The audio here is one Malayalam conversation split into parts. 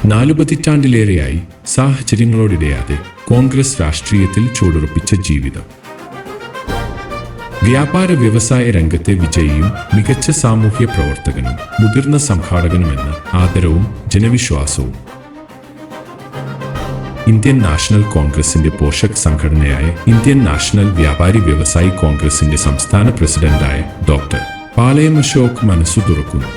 4 പതിറ്റാണ്ടിലേറെയായി സാഹചര്യങ്ങളോടിടയാതെ കോൺഗ്രസ് രാഷ്ട്രീയത്തിൽ ചുവടുറപ്പിച്ച ജീവിതം. വ്യാപാര വ്യവസായ രംഗത്തെ വിജയിയും മികച്ച സാമൂഹ്യ പ്രവർത്തകനും മുതിർന്ന സംഘാടകനുമെന്ന ആദരവും ജനവിശ്വാസവും. ഇന്ത്യൻ നാഷണൽ കോൺഗ്രസിന്റെ പോഷക സംഘടനയായ ഇന്ത്യൻ നാഷണൽ വ്യാപാരി വ്യവസായി കോൺഗ്രസിന്റെ സംസ്ഥാന പ്രസിഡന്റായ ഡോക്ടർ പാളയം അശോക് മനസ്സു തുറക്കുന്നു.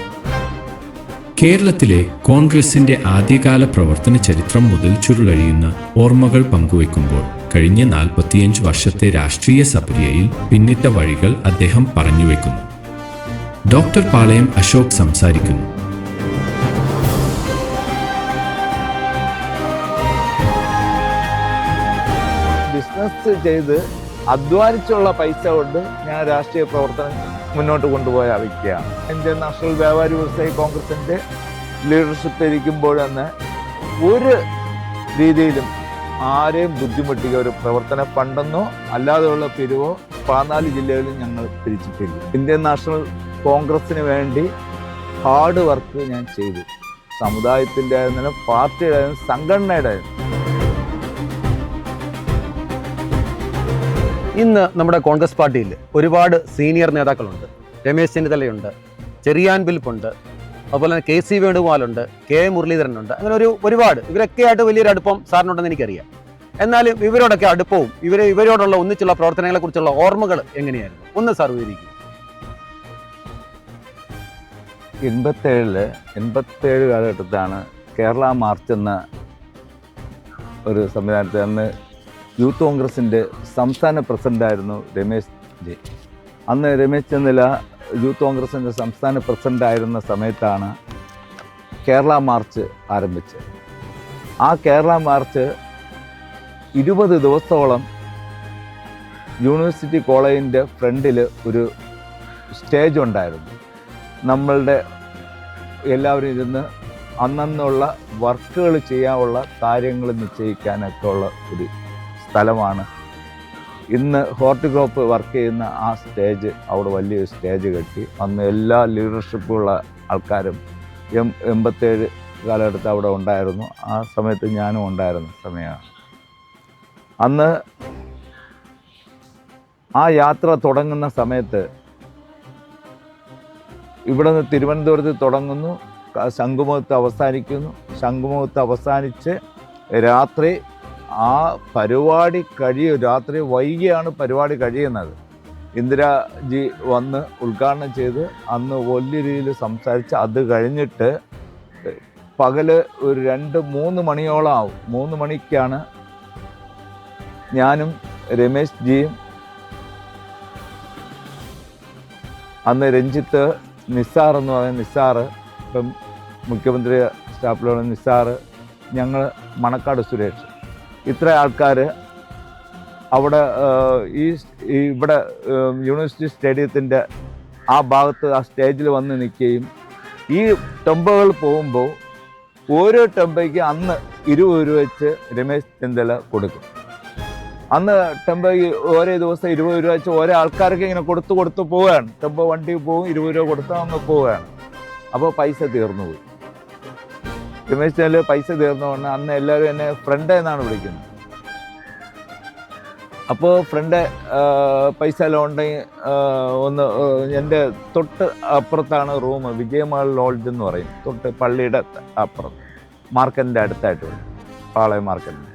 കേരളത്തിലെ കോൺഗ്രസിന്റെ ആദ്യകാല പ്രവർത്തന ചരിത്രം മുതൽ ചുരുളഴിയുന്ന ഓർമ്മകൾ പങ്കുവയ്ക്കുമ്പോൾ കഴിഞ്ഞ 45 വർഷത്തെ രാഷ്ട്രീയ സപര്യയിൽ പിന്നിട്ട വഴികൾ അദ്ദേഹം പറഞ്ഞുവെക്കുന്നു. ഡോക്ടർ പാളയം അശോക് സംസാരിക്കുന്നു. ബിസിനസ് ചെയ്ത് അധ്വാനിച്ചുള്ള പൈസ കൊണ്ട് ഞാൻ രാഷ്ട്രീയ പ്രവർത്തനം മുന്നോട്ട് കൊണ്ടുപോയ വ്യക്തിയാണ്. ഇന്ത്യൻ നാഷണൽ വ്യാപാരി വ്യവസായി കോൺഗ്രസിൻ്റെ ലീഡർഷിപ്പ് ഇരിക്കുമ്പോഴെന്ന് ഒരു രീതിയിലും ആരെയും ബുദ്ധിമുട്ടിക്കുക ഒരു പ്രവർത്തന ഫണ്ടെന്നോ അല്ലാതെയുള്ള പിരിവോ 14 ജില്ലകളിലും ഞങ്ങൾ പിരിച്ചിട്ടില്ല. ഇന്ത്യൻ നാഷണൽ കോൺഗ്രസിന് വേണ്ടി ഹാർഡ് വർക്ക് ഞാൻ ചെയ്തു. സമുദായത്തിൻ്റെ ആയിരുന്നാലും പാർട്ടിയുടെ ആയാലും സംഘടനയുടെ ആയാലും. ഇന്ന് നമ്മുടെ കോൺഗ്രസ് പാർട്ടിയിൽ ഒരുപാട് സീനിയർ നേതാക്കളുണ്ട്. രമേശ് ചെന്നിത്തലയുണ്ട്, ചെറിയാൻ ഫിലിപ്പുണ്ട്, അതുപോലെ തന്നെ KC വേണുഗോപാലുണ്ട്, K മുരളീധരനുണ്ട്. അങ്ങനെ ഒരുപാട് ഇവരൊക്കെ ആയിട്ട് വലിയൊരു അടുപ്പം സാറിനുണ്ടെന്ന് എനിക്കറിയാം. എന്നാലും ഇവരോടൊക്കെ അടുപ്പവും ഇവരോടുള്ള ഒന്നിച്ചുള്ള പ്രവർത്തനങ്ങളെ കുറിച്ചുള്ള ഓർമ്മകൾ എങ്ങനെയായിരുന്നു ഒന്ന് സാർ വിവരിക്കും. 87 കാലഘട്ടത്താണ് കേരള മാർച്ച് എന്ന ഒരു സംവിധാനത്തിൽ അന്ന് യൂത്ത് കോൺഗ്രസിൻ്റെ സംസ്ഥാന പ്രസിഡൻ്റായിരുന്നു രമേശ് ജി. അന്ന് രമേശ് ചെന്നിത്തല യൂത്ത് കോൺഗ്രസിൻ്റെ സംസ്ഥാന പ്രസിഡൻ്റായിരുന്ന സമയത്താണ് കേരള മാർച്ച് ആരംഭിച്ചത്. ആ കേരള മാർച്ച് 20 ദിവസത്തോളം യൂണിവേഴ്സിറ്റി കോളേജിൻ്റെ ഫ്രണ്ടിൽ ഒരു സ്റ്റേജ് ഉണ്ടായിരുന്നു. നമ്മളുടെ എല്ലാവരും ഇരുന്ന് അന്നുള്ള വർക്കുകൾ ചെയ്യാനുള്ള കാര്യങ്ങൾ നിശ്ചയിക്കാനൊക്കെ ഉള്ള ഒരു സ്ഥലമാണ്. ഇന്ന് ഹോർട്ടിക്രോപ്പ് വർക്ക് ചെയ്യുന്ന ആ സ്റ്റേജ് അവിടെ വലിയൊരു സ്റ്റേജ് കെട്ടി അന്ന് എല്ലാ ലീഡർഷിപ്പുള്ള ആൾക്കാരും 87 കാലഘട്ടത്തിൽ അവിടെ ഉണ്ടായിരുന്നു. ആ സമയത്ത് ഞാനും ഉണ്ടായിരുന്ന സമയമാണ്. അന്ന് ആ യാത്ര തുടങ്ങുന്ന സമയത്ത് ഇവിടെ നിന്ന് തിരുവനന്തപുരത്ത് തുടങ്ങുന്നു, ശംഖുമുഖത്ത് അവസാനിക്കുന്നു. ശംഖുമുഖത്ത് അവസാനിച്ച് രാത്രി ആ പരിപാടി രാത്രി വൈകിയാണ് പരിപാടി കഴിയുന്നത്. ഇന്ദിരാജി വന്ന് ഉദ്ഘാടനം ചെയ്ത് അന്ന് വലിയ രീതിയിൽ സംസാരിച്ച് അത് കഴിഞ്ഞിട്ട് പകല് ഒരു 2-3 മണിയോളം ആവും. 3 മണിക്കാണ് ഞാനും രമേശ് ജിയും അന്ന് രഞ്ജിത്ത്, നിസാർ എന്ന് പറയുന്ന നിസാറ്, ഇപ്പം മുഖ്യമന്ത്രി സ്റ്റാഫിലുള്ള നിസാറ്, ഞങ്ങൾ മണക്കാട് സുരേഷ്, ഇത്ര ആൾക്കാർ അവിടെ ഇവിടെ യൂണിവേഴ്സിറ്റി സ്റ്റേഡിയത്തിൻ്റെ ആ ഭാഗത്ത് ആ സ്റ്റേജിൽ വന്ന് നിൽക്കുകയും ഈ ടെമ്പോകൾ പോകുമ്പോൾ ഓരോ ടെമ്പോയ്ക്ക് അന്ന് 20 രൂപ വെച്ച് രമേശ് ചെന്നിത്തല കൊടുക്കും. അന്ന് ടെമ്പോയ്ക്ക് ഓരോ ദിവസം 20 രൂപ വെച്ച് ഓരോ ആൾക്കാർക്ക് ഇങ്ങനെ കൊടുത്ത് പോവുകയാണ്. ടെമ്പോ വണ്ടി പോകും, 20 രൂപ കൊടുത്ത് അങ്ങ് പോവുകയാണ്. അപ്പോൾ പൈസ തീർന്നു പോയി. രമേശ് ചെന്നിത്തല പൈസ തീർന്നുകൊണ്ട് അന്ന് എല്ലാവരും എന്നെ ഫ്രണ്ട് എന്നാണ് വിളിക്കുന്നത്. അപ്പോൾ ഫ്രണ്ട് പൈസ എല്ലാം ഉണ്ടെങ്കിൽ ഒന്ന് എൻ്റെ തൊട്ട് അപ്പുറത്താണ് റൂം, വിജയമഹൽ ലോഡ്ജ് എന്ന് പറയും. തൊട്ട് പള്ളിയുടെ അപ്പുറം മാർക്കറ്റിൻ്റെ അടുത്തായിട്ട് വരും, പാളയം മാർക്കറ്റിൻ്റെ.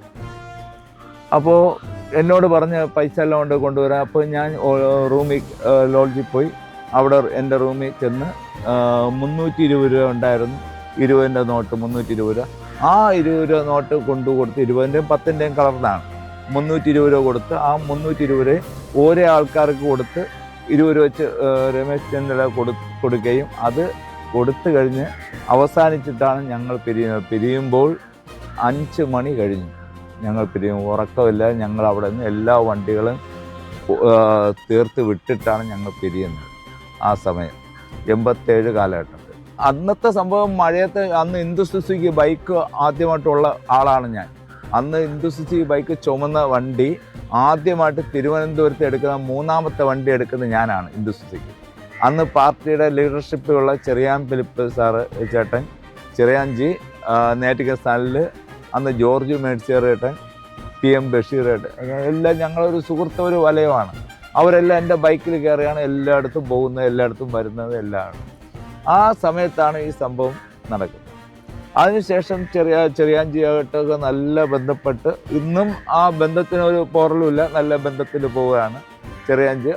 അപ്പോൾ എന്നോട് പറഞ്ഞ് പൈസ എല്ലാം കൊണ്ട് കൊണ്ടുവരാം. അപ്പോൾ ഞാൻ റൂമിൽ ലോഡ്ജിൽ പോയി അവിടെ എൻ്റെ റൂമിൽ ചെന്ന് 320 രൂപ ഉണ്ടായിരുന്നു, 20ൻ്റെ നോട്ട് 320 രൂപ. ആ 20 രൂപ നോട്ട് കൊടുത്ത് 20ൻ്റെയും 10ൻ്റെയും കളറിലാണ് 320 രൂപ കൊടുത്ത് ആ 320 രൂപ ഓരോ ആൾക്കാർക്ക് കൊടുത്ത് 20 രൂപ വെച്ച് രമേശ് ചെന്നിത്തല കൊടുക്കുകയും അത് കൊടുത്തു കഴിഞ്ഞ് അവസാനിച്ചിട്ടാണ് ഞങ്ങൾ പിരിയുമ്പോൾ 5 മണി കഴിഞ്ഞു. ഞങ്ങൾ ഉറക്കമില്ല. ഞങ്ങൾ അവിടെ നിന്ന് എല്ലാ വണ്ടികളും തീർത്ത് വിട്ടിട്ടാണ് ഞങ്ങൾ പിരിയുന്നത്. ആ സമയം 87 കാലഘട്ടത്തിൽ അന്നത്തെ സംഭവം മഴയത്ത് അന്ന് ഇൻഡുസുസുക്കി ബൈക്ക് ആദ്യമായിട്ടുള്ള ആളാണ് ഞാൻ. അന്ന് ഇൻഡുസുസുക്കി ബൈക്ക് ചുമന്ന വണ്ടി ആദ്യമായിട്ട് തിരുവനന്തപുരത്ത് എടുക്കുന്ന 3ാമത്തെ വണ്ടി എടുക്കുന്നത് ഞാനാണ്, ഇൻഡുസുസുക്കി. അന്ന് പാർട്ടിയുടെ ലീഡർഷിപ്പിലുള്ള ചെറിയാൻ ഫിലിപ്പ് സാറ് ചേട്ടൻ, ചെറിയാൻജി നെയ്യാറ്റിൻകര സ്ഥാനിൽ അന്ന് ജോർജ് മേഴ്സിയറേട്ടൻ, PM ബഷീറേട്ടൻ, എല്ലാം ഞങ്ങളൊരു സുഹൃത്ത് ഒരു വലയമാണ്. അവരെല്ലാം എൻ്റെ ബൈക്കിൽ കയറിയാണ് എല്ലായിടത്തും പോകുന്നത്, എല്ലായിടത്തും വരുന്നത് എല്ലാം. ആ സമയത്താണ് ഈ സംഭവം നടക്കുന്നത്. അതിനുശേഷം ചെറിയാഞ്ചിയായിട്ടൊക്കെ നല്ല ബന്ധപ്പെട്ട് ഇന്നും ആ ബന്ധത്തിനൊരു പോറലുമില്ല, നല്ല ബന്ധത്തിൽ പോവുകയാണ്. ചെറിയാഞ്ചി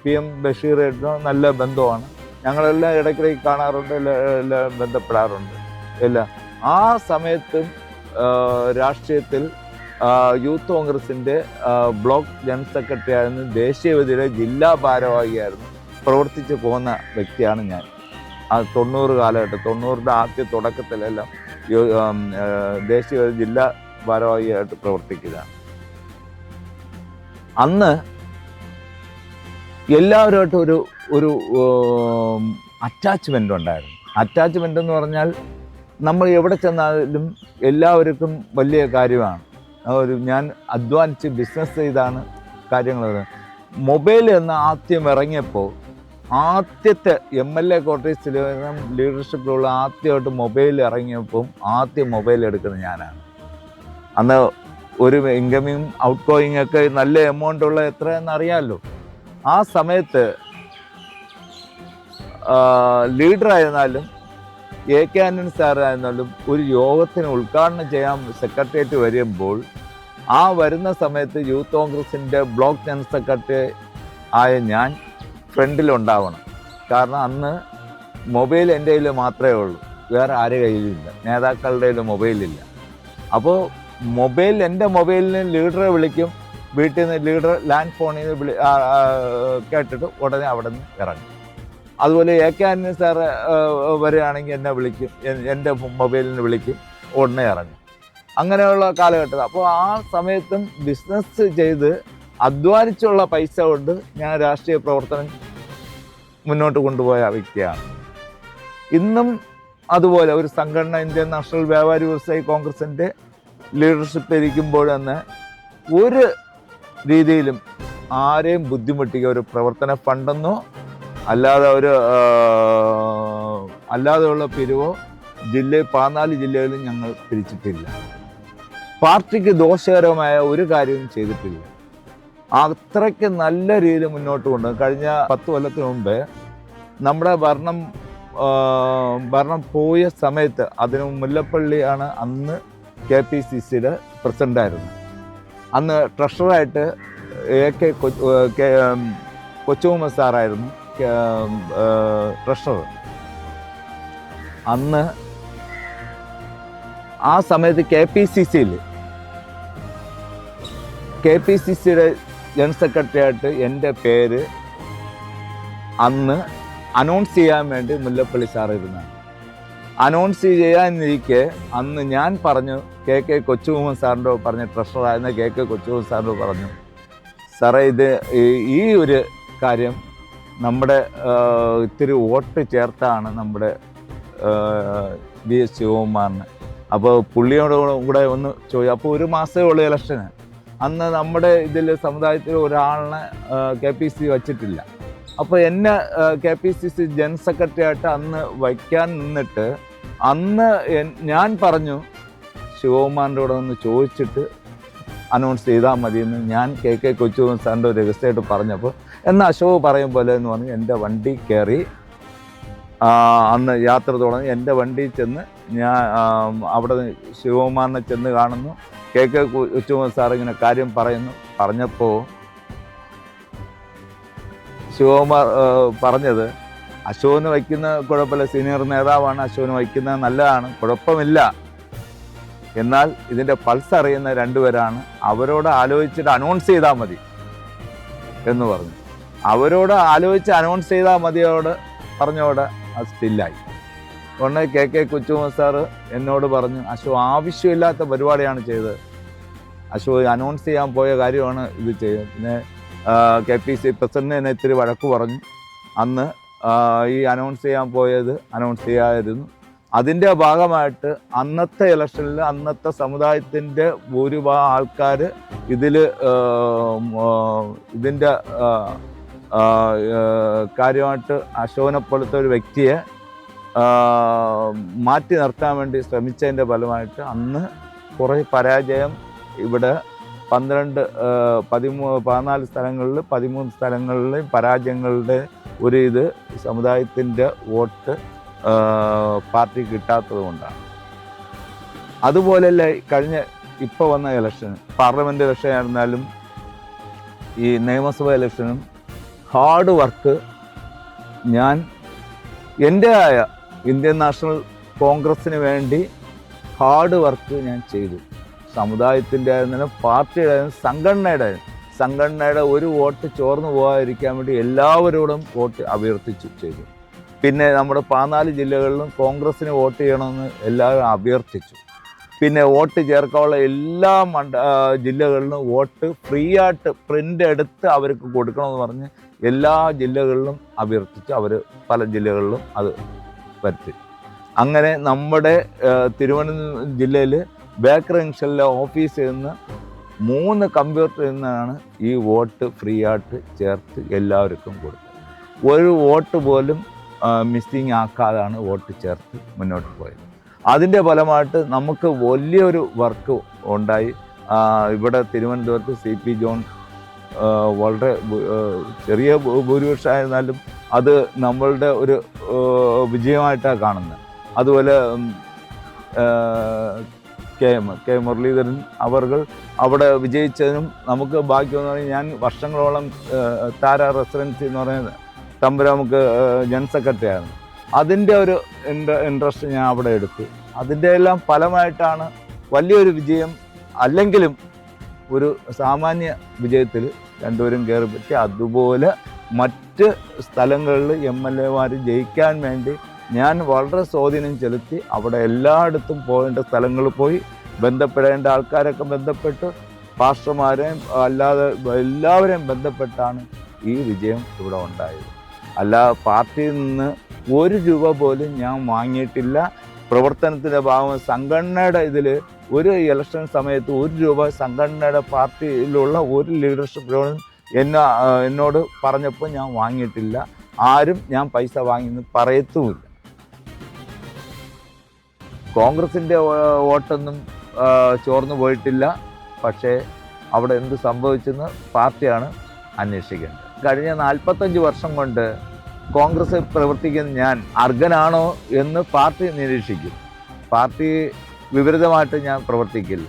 PM ബഷീറായിട്ട് നല്ല ബന്ധമാണ്. ഞങ്ങളെല്ലാം ഇടയ്ക്കിടയ്ക്ക് കാണാറുണ്ട്, എല്ലാം ബന്ധപ്പെടാറുണ്ട് എല്ലാം. ആ സമയത്തും രാഷ്ട്രീയത്തിൽ യൂത്ത് കോൺഗ്രസിൻ്റെ ബ്ലോക്ക് ജനറൽ സെക്രട്ടറി ആയിരുന്നു, ദേശീയവേദിയിലെ ജില്ലാ ഭാരവാഹിയായിരുന്നു പ്രവർത്തിച്ച് പോകുന്ന വ്യക്തിയാണ് ഞാൻ. ആ 90 കാലഘട്ടം, 90യുടെ ആദ്യ തുടക്കത്തിലെല്ലാം ദേശീയ ജില്ലാ ഭാരവാഹിയായിട്ട് പ്രവർത്തിക്കുകയാണ്. അന്ന് എല്ലാവരുമായിട്ടും ഒരു അറ്റാച്ച്മെൻ്റ് ഉണ്ടായിരുന്നു. അറ്റാച്ച്മെൻ്റ് എന്ന് പറഞ്ഞാൽ നമ്മൾ എവിടെ ചെന്നാലും എല്ലാവർക്കും വലിയ കാര്യമാണ്. ഞാൻ അധ്വാനിച്ച് ബിസിനസ് ചെയ്താണ് കാര്യങ്ങൾ. മൊബൈൽ എന്ന് ആദ്യം ഇറങ്ങിയപ്പോൾ ആദ്യത്തെ MLA ക്വാർട്ടേഴ്സിൽ ലീഡർഷിപ്പിലുള്ള ആദ്യമായിട്ട് മൊബൈൽ ഇറങ്ങിയപ്പം ആദ്യം മൊബൈൽ എടുക്കുന്നത് ഞാനാണ്. അന്ന് ഒരു ഇൻകമിങ് ഔട്ട് ഗോയിങ് ഒക്കെ നല്ല എമൗണ്ട് ഉള്ള എത്രയെന്ന് അറിയാമല്ലോ. ആ സമയത്ത് ലീഡറായിരുന്നാലും AK ആന്റണി സാറായിരുന്നാലും ഒരു യോഗത്തിന് ഉദ്ഘാടനം ചെയ്യാൻ സെക്രട്ടേറിയറ്റ് വരുമ്പോൾ ആ വരുന്ന സമയത്ത് യൂത്ത് കോൺഗ്രസിൻ്റെ ബ്ലോക്ക് ജനറൽ സെക്രട്ടറി ആയ ഞാൻ ഫ്രണ്ടിലുണ്ടാവണം. കാരണം അന്ന് മൊബൈൽ എൻ്റെ കയ്യിൽ മാത്രമേ ഉള്ളൂ, വേറെ ആരുടെ കയ്യിലില്ല, നേതാക്കളുടെ കയ്യിൽ മൊബൈലില്ല. അപ്പോൾ എൻ്റെ മൊബൈലിന് ലീഡറെ വിളിക്കും, വീട്ടിൽ നിന്ന് ലീഡർ ലാൻഡ് ഫോണിൽ നിന്ന് കേട്ടിട്ട് ഉടനെ അവിടെ നിന്ന് ഇറങ്ങും. അതുപോലെ AK ആന്റണി സാർ വരികയാണെങ്കിൽ എന്നെ വിളിക്കും, എൻ്റെ മൊബൈലിന് വിളിക്കും, ഉടനെ ഇറങ്ങും. അങ്ങനെയുള്ള കാലഘട്ടം. അപ്പോൾ ആ സമയത്തും ബിസിനസ് ചെയ്ത് അധ്വാനിച്ചുള്ള പൈസ കൊണ്ട് ഞാൻ രാഷ്ട്രീയ പ്രവർത്തനം മുന്നോട്ട് കൊണ്ടുപോയ വ്യക്തിയാണ്. ഇന്നും അതുപോലെ ഒരു സംഘടന ഇന്ത്യൻ നാഷണൽ വ്യാപാരി വ്യവസായി കോൺഗ്രസിൻ്റെ ലീഡർഷിപ്പ് ഇരിക്കുമ്പോൾ തന്നെ ഒരു രീതിയിലും ആരെയും ബുദ്ധിമുട്ടിക്കുക, ഒരു പ്രവർത്തന ഫണ്ടെന്നോ അല്ലാതെയുള്ള പിരിവോ 14 ജില്ലയിലും ഞങ്ങൾ പിരിച്ചിട്ടില്ല. പാർട്ടിക്ക് ദോഷകരമായ ഒരു കാര്യവും ചെയ്തിട്ടില്ല. അത്രയ്ക്ക് നല്ല രീതിയിൽ മുന്നോട്ട് കൊണ്ടുപോകും. കഴിഞ്ഞ 10 കൊല്ലത്തിന് മുമ്പ് നമ്മുടെ ഭരണം പോയ സമയത്ത് അതിന് മുല്ലപ്പള്ളിയാണ് അന്ന് KPCCയുടെ പ്രസിഡൻ്റായിരുന്നു. അന്ന് ട്രഷറായിട്ട് കൊച്ചുമുഹമ്മദ് സാറായിരുന്നു ട്രഷറർ. അന്ന് ആ സമയത്ത് KPCCയുടെ ജനറൽ സെക്രട്ടറി ആയിട്ട് എൻ്റെ പേര് അന്ന് അനൗൺസ് ചെയ്യാൻ വേണ്ടി മുല്ലപ്പള്ളി സാർ ഇരുന്നാണ്. അനൗൺസ് ചെയ്യാനിരിക്കെ അന്ന് ഞാൻ പറഞ്ഞു, KK കൊച്ചുമുഹമ്മദ് സാറിൻ്റെ പറഞ്ഞ ട്രഷറായിരുന്ന KK കൊച്ചുമുഹമ്മദ് സാറിൻ്റെ പറഞ്ഞു, സാറേ ഈ ഒരു കാര്യം നമ്മുടെ ഇത്തിരി വോട്ട് ചേർത്താണ് നമ്മുടെ VS ശിവകുമാറിന്. അപ്പോൾ പുള്ളിയോട് കൂടെ ഒന്ന് ചോദിച്ചു. അപ്പോൾ ഒരു മാസമേ ഉള്ളൂ ഇലക്ഷന്. അന്ന് നമ്മുടെ ഇതിൽ സമുദായത്തിൽ ഒരാളിനെ KPCC വച്ചിട്ടില്ല. അപ്പോൾ എന്നെ KPCC ജനറൽ സെക്രട്ടറി ആയിട്ട് അന്ന് വയ്ക്കാൻ നിന്നിട്ട് അന്ന് ഞാൻ പറഞ്ഞു ശിവകുമാറിൻ്റെ കൂടെ ഒന്ന് ചോദിച്ചിട്ട് അനൗൺസ് ചെയ്താൽ മതിയെന്ന് ഞാൻ KK കൊച്ചുമുഹമ്മദ് സാറിൻ്റെ ഒരു രഹസ്യമായിട്ട് പറഞ്ഞപ്പോൾ എന്നാൽ അശോക് പറയും പോലെ എന്ന് പറഞ്ഞ് എൻ്റെ വണ്ടി കയറി അന്ന് യാത്ര തുടങ്ങി. എൻ്റെ വണ്ടിയിൽ ചെന്ന് ഞാൻ അവിടെ ശിവകുമാറിനെ ചെന്ന് കാണുന്നു. KK കൊച്ചുമുഹമ്മദ് സാർ ഇങ്ങനെ കാര്യം പറഞ്ഞപ്പോൾ ശിവകുമാർ പറഞ്ഞത്, അശോകന് വയ്ക്കുന്ന കുഴപ്പമില്ല, സീനിയർ നേതാവാണ്, അശോകന് വയ്ക്കുന്നത് നല്ലതാണ്, കുഴപ്പമില്ല. എന്നാൽ ഇതിൻ്റെ പൾസ് അറിയുന്ന 2 പേരാണ്, അവരോട് ആലോചിച്ചിട്ട് അനൗൺസ് ചെയ്താൽ മതി എന്ന് പറഞ്ഞു. അവരോട് ആലോചിച്ച് അനൗൺസ് ചെയ്താൽ മതിയോട് പറഞ്ഞോടെ അത് സ്റ്റില്ലായി. ഉടനെ KK കൊച്ചുമുഹമ്മദ് സാറ് എന്നോട് പറഞ്ഞു, അശോക് ആവശ്യമില്ലാത്ത പരിപാടിയാണ് ചെയ്തത്, അശോക് അനൗൺസ് ചെയ്യാൻ പോയ കാര്യമാണ് ഇത് ചെയ്തത്. പിന്നെ KPCC പ്രസിഡന്റിനെ എന്നെ ഇത്തിരി വഴക്ക് പറഞ്ഞു. അന്ന് ഈ അനൗൺസ് ചെയ്യാൻ പോയത് അനൗൺസ് ചെയ്യാതിരുന്നു. അതിൻ്റെ ഭാഗമായിട്ട് അന്നത്തെ ഇലക്ഷനിൽ അന്നത്തെ സമുദായത്തിൻ്റെ ഭൂരിഭാഗം ആൾക്കാർ ഇതിൻ്റെ കാര്യമായിട്ട് അശോകനെ പോലത്തെ ഒരു വ്യക്തിയെ മാറ്റി നിർത്താൻ വേണ്ടി ശ്രമിച്ചതിൻ്റെ ഫലമായിട്ട് അന്ന് കുറേ പരാജയം ഇവിടെ 14 സ്ഥലങ്ങളിൽ 13 സ്ഥലങ്ങളിൽ പരാജയങ്ങളുടെ ഒരു ഇത് സമുദായത്തിൻ്റെ വോട്ട് പാർട്ടി കിട്ടാത്തത് കൊണ്ടാണ്. അതുപോലെയല്ല കഴിഞ്ഞ ഇപ്പോൾ വന്ന ഇലക്ഷൻ, പാർലമെൻറ്റ് ഇലക്ഷൻ ആയിരുന്നാലും ഈ നിയമസഭ ഇലക്ഷനും ഹാർഡ് വർക്ക് ഞാൻ എൻ്റെതായ ഇന്ത്യൻ നാഷണൽ കോൺഗ്രസ്സിന് വേണ്ടി ഹാർഡ് വർക്ക് ഞാൻ ചെയ്തു. സമുദായത്തിൻ്റെ ആയിരുന്നാലും പാർട്ടിയുടെ ആയാലും സംഘടനയുടെ ഒരു വോട്ട് ചോർന്നു പോകാതിരിക്കാൻ വേണ്ടി എല്ലാവരോടും വോട്ട് അഭ്യർത്ഥിച്ചു ചെയ്തു. പിന്നെ നമ്മുടെ 14 ജില്ലകളിലും കോൺഗ്രസ്സിന് വോട്ട് ചെയ്യണമെന്ന് എല്ലാവരും അഭ്യർത്ഥിച്ചു. പിന്നെ വോട്ട് ചേർക്കാനുള്ള എല്ലാ ജില്ലകളിലും വോട്ട് ഫ്രീ ആയിട്ട് പ്രിൻ്റ് എടുത്ത് അവർക്ക് കൊടുക്കണമെന്ന് പറഞ്ഞ് എല്ലാ ജില്ലകളിലും അഭ്യർത്ഥിച്ചു. അവർ പല ജില്ലകളിലും അത് വരുത്തി. അങ്ങനെ നമ്മുടെ തിരുവനന്തപുരം ജില്ലയിൽ ബേക്കറി ജംഗ്ഷനിലെ ഓഫീസിൽ നിന്ന് 3 കമ്പ്യൂട്ടറിൽ നിന്നാണ് ഈ വോട്ട് ഫ്രീ ആയിട്ട് ചേർത്ത് എല്ലാവർക്കും കൊടുത്തത്. ഒരു വോട്ട് പോലും മിസ്സിങ് ആക്കാതാണ് വോട്ട് ചേർത്ത് മുന്നോട്ട് പോയത്. അതിൻ്റെ ഫലമായിട്ട് നമുക്ക് വലിയൊരു വർക്ക് ഉണ്ടായി. ഇവിടെ തിരുവനന്തപുരത്ത് CP ജോൺ വളരെ ചെറിയ ഭൂരിപക്ഷമായിരുന്നാലും അത് നമ്മളുടെ ഒരു വിജയമായിട്ടാണ് കാണുന്നത്. അതുപോലെ കെ മുരളീധരൻ അവർ അവിടെ വിജയിച്ചതിനും നമുക്ക് ഭാഗ്യമെന്ന് പറഞ്ഞാൽ ഞാൻ വർഷങ്ങളോളം താര റെസിഡൻസി എന്ന് പറയുന്നത് തമ്പുരാമുക്ക് ജനറൽ സെക്രട്ടറി ആയിരുന്നു. അതിൻ്റെ ഒരു ഇൻട്രസ്റ്റ് ഞാൻ അവിടെ എടുത്തു. അതിൻ്റെ എല്ലാം ഫലമായിട്ടാണ് വലിയൊരു വിജയം, അല്ലെങ്കിലും ഒരു സാമാന്യ വിജയത്തിൽ രണ്ടുപേരും കയറി പറ്റി. അതുപോലെ മറ്റ് സ്ഥലങ്ങളിൽ MLA ജയിക്കാൻ വേണ്ടി ഞാൻ വളരെ സ്വാധീനം ചെലുത്തി. അവിടെ എല്ലായിടത്തും പോകേണ്ട സ്ഥലങ്ങളിൽ പോയി ബന്ധപ്പെടേണ്ട ആൾക്കാരൊക്കെ ബന്ധപ്പെട്ട് പാസ്റ്റർമാരെയും അല്ലാതെ എല്ലാവരെയും ബന്ധപ്പെട്ടാണ് ഈ വിജയം ഇവിടെ ഉണ്ടായത്. അല്ലാതെ പാർട്ടിയിൽ നിന്ന് 1 രൂപ പോലും ഞാൻ വാങ്ങിയിട്ടില്ല. പ്രവർത്തനത്തിൻ്റെ ഭാഗം സംഘടനയുടെ ഇതിൽ ഒരു ഇലക്ഷൻ സമയത്ത് 1 രൂപ സംഘടനയുടെ പാർട്ടിയിലുള്ള ഒരു ലീഡർഷിപ്പ് എന്നോട് പറഞ്ഞപ്പോൾ ഞാൻ വാങ്ങിയിട്ടില്ല. ആരും ഞാൻ പൈസ വാങ്ങിയെന്ന് പറയത്തുമില്ല. കോൺഗ്രസിൻ്റെ വോട്ടൊന്നും ചോർന്നു പോയിട്ടില്ല. പക്ഷേ അവിടെ എന്ത് സംഭവിച്ചെന്ന് പാർട്ടിയാണ് അന്വേഷിക്കേണ്ടത്. കഴിഞ്ഞ 45 വർഷം കൊണ്ട് കോൺഗ്രസ് പ്രവർത്തിക്കുന്ന ഞാൻ അർഹനാണോ എന്ന് പാർട്ടി നിരീക്ഷിക്കും. പാർട്ടി വിപരീതമായിട്ട് ഞാൻ പ്രവർത്തിക്കില്ല.